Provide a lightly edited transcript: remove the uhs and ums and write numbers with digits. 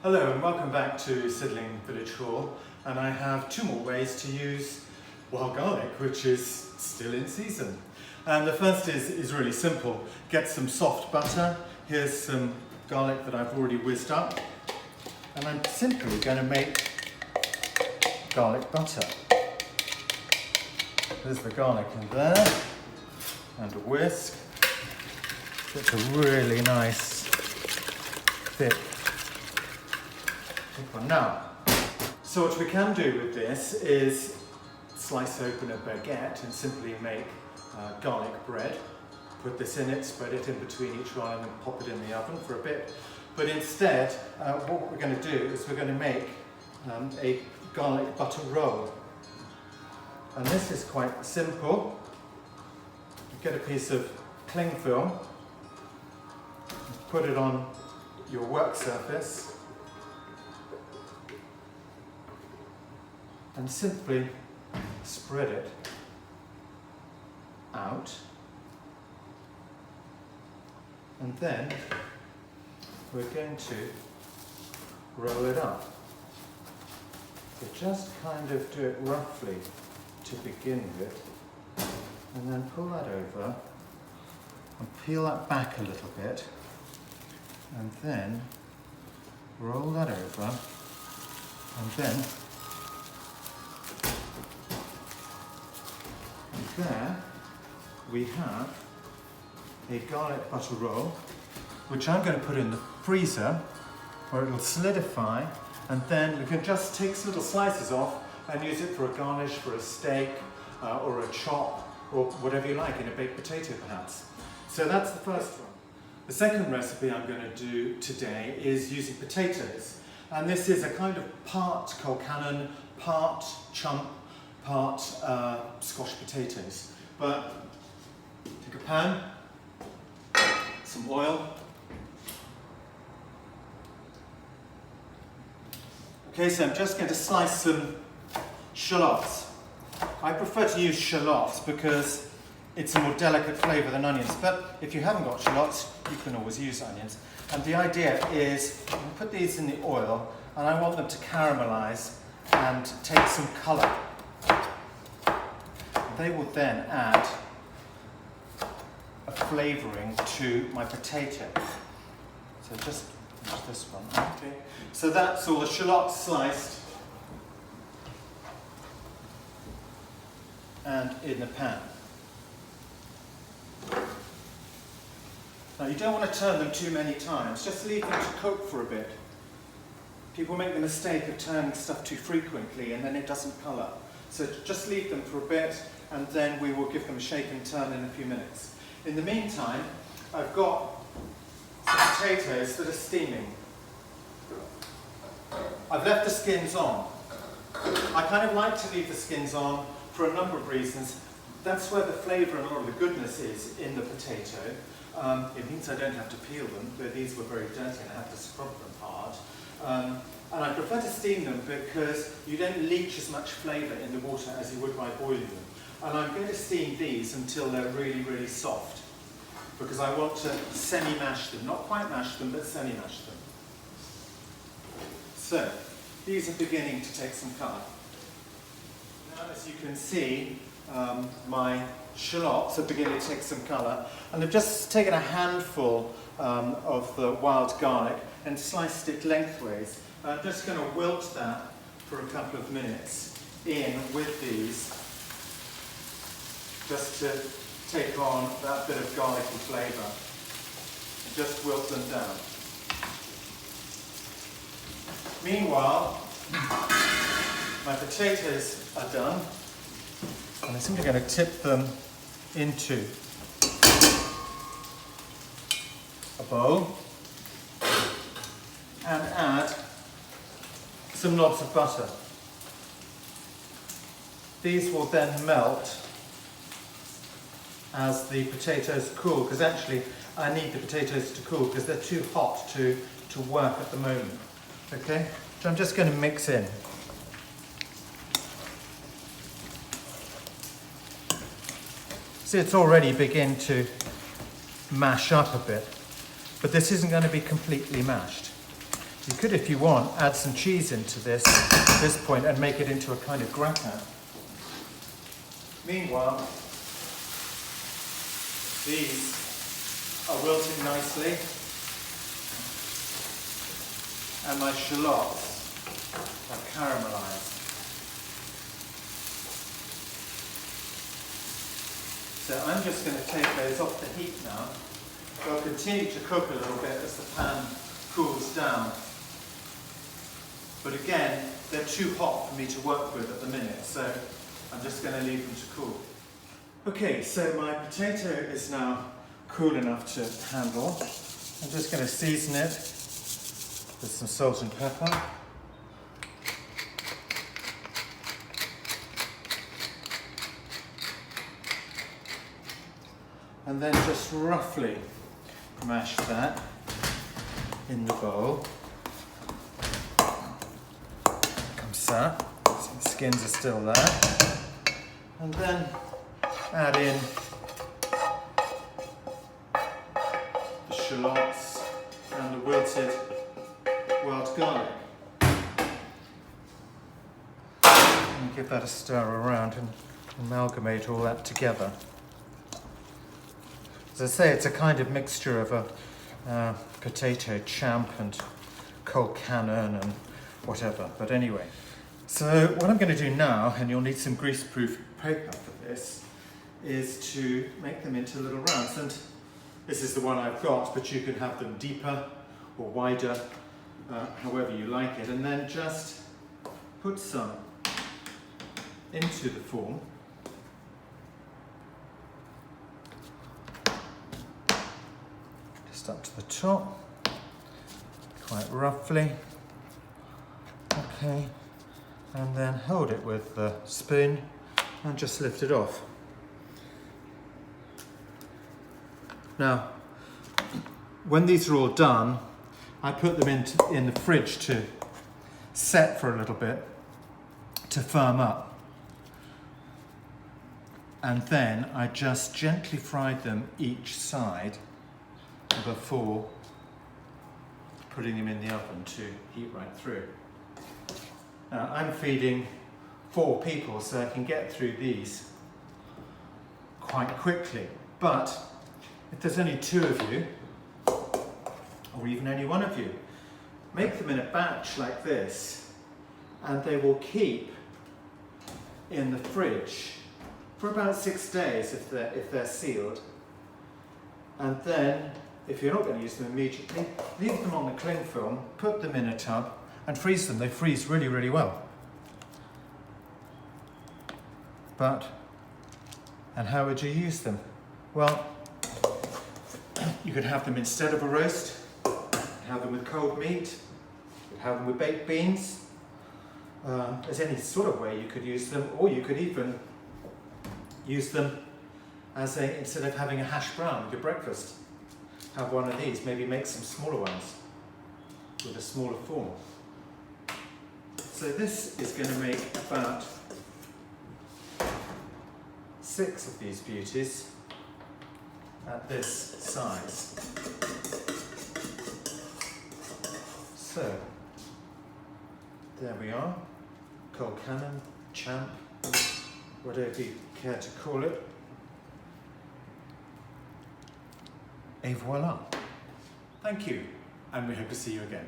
Hello and welcome back to Sydling Village Hall, and I have two more ways to use wild garlic, which is still in season. And the first is really simple. Get some soft butter. Here's some garlic that I've already whizzed up, and I'm simply going to make garlic butter. There's the garlic in there, and a whisk. It's a really nice thick one. Now, so what we can do with this is slice open a baguette and simply make garlic bread. Put this in it, spread it in between each one, and then pop it in the oven for a bit. But instead, what we're going to do is we're going to make a garlic butter roll. And this is quite simple. You get a piece of cling film, put it on your work surface, and simply spread it out, and then we're going to roll it up. So just kind of do it roughly to begin with, and then pull that over and peel that back a little bit, and then roll that over, and then there we have a garlic butter roll, which I'm going to put in the freezer where it will solidify, and then we can just take some little slices off and use it for a garnish, for a steak or a chop, or whatever you like, in a baked potato perhaps. So that's the first one. The second recipe I'm going to do today is using potatoes, and this is a kind of part colcannon, part chump, part squash potatoes. But take a pan, some oil. Okay, so I'm just going to slice some shallots. I prefer to use shallots because it's a more delicate flavour than onions, but if you haven't got shallots, you can always use onions. And the idea is, I'm going to put these in the oil, and I want them to caramelise and take some colour. They will then add a flavouring to my potato. So just use this one. Okay. So that's all the shallots sliced and in the pan. Now you don't want to turn them too many times, just leave them to cook for a bit. People make the mistake of turning stuff too frequently and then it doesn't colour. So just leave them for a bit, and then we will give them a shake and turn in a few minutes. In the meantime, I've got some potatoes that are steaming. I've left the skins on. I kind of like to leave the skins on for a number of reasons. That's where the flavour and a lot of the goodness is in the potato. It means I don't have to peel them, but these were very dirty and I have to scrub them hard. And I prefer to steam them because you don't leach as much flavour in the water as you would by boiling them. And I'm going to steam these until they're really, really soft, because I want to semi-mash them. Not quite mash them, but semi-mash them. So, these are beginning to take some colour. Now, as you can see, my shallots are beginning to take some colour, and I've just taken a handful of the wild garlic and sliced it lengthways. I'm just going to wilt that for a couple of minutes in with these, just to take on that bit of garlicky flavour. Just wilt them down. Meanwhile, my potatoes are done, and I'm simply going to tip them into a bowl and add some knobs of butter. These will then melt as the potatoes cool, because actually I need the potatoes to cool because they're too hot to work at the moment. Okay, so I'm just going to mix in. See, it's already begin to mash up a bit, but this isn't going to be completely mashed. You could, if you want, add some cheese into this at this point and make it into a kind of gratin. Meanwhile, these are wilting nicely, and my shallots are caramelised. So I'm just going to take those off the heat now. They'll continue to cook a little bit as the pan cools down. But again, they're too hot for me to work with at the minute, so I'm just going to leave them to cool. Okay, so my potato is now cool enough to handle. I'm just going to season it with some salt and pepper. And then just roughly mash that in the bowl. Comes that. So the skins are still there. And then add in the shallots and the wilted wild garlic. And give that a stir around and amalgamate all that together. As I say, it's a kind of mixture of a potato champ and cold cannon and whatever, but anyway. So what I'm going to do now, and you'll need some greaseproof paper for this, is to make them into little rounds. And this is the one I've got, but you can have them deeper or wider, however you like it, and then just put some into the form. Just up to the top, quite roughly. Okay, and then hold it with the spoon and just lift it off. Now, when these are all done, I put them in the fridge to set for a little bit, to firm up. And then I just gently fried them each side before putting them in the oven to heat right through. Now, I'm feeding 4 people, so I can get through these quite quickly. But if there's only 2 of you, or even only 1 of you, make them in a batch like this, and they will keep in the fridge for about 6 days if they're sealed. And then, if you're not going to use them immediately, leave them on the cling film, put them in a tub, and freeze them. They freeze really, really well. And how would you use them? Well, you could have them instead of a roast, have them with cold meat, you could have them with baked beans. There's any sort of way you could use them, or you could even use them as instead of having a hash brown with your breakfast, have one of these, maybe make some smaller ones with a smaller form. So this is going to make about 6 of these beauties at this size. So, there we are, cold cannon, champ, whatever you care to call it. Et voila. Thank you, and we hope to see you again.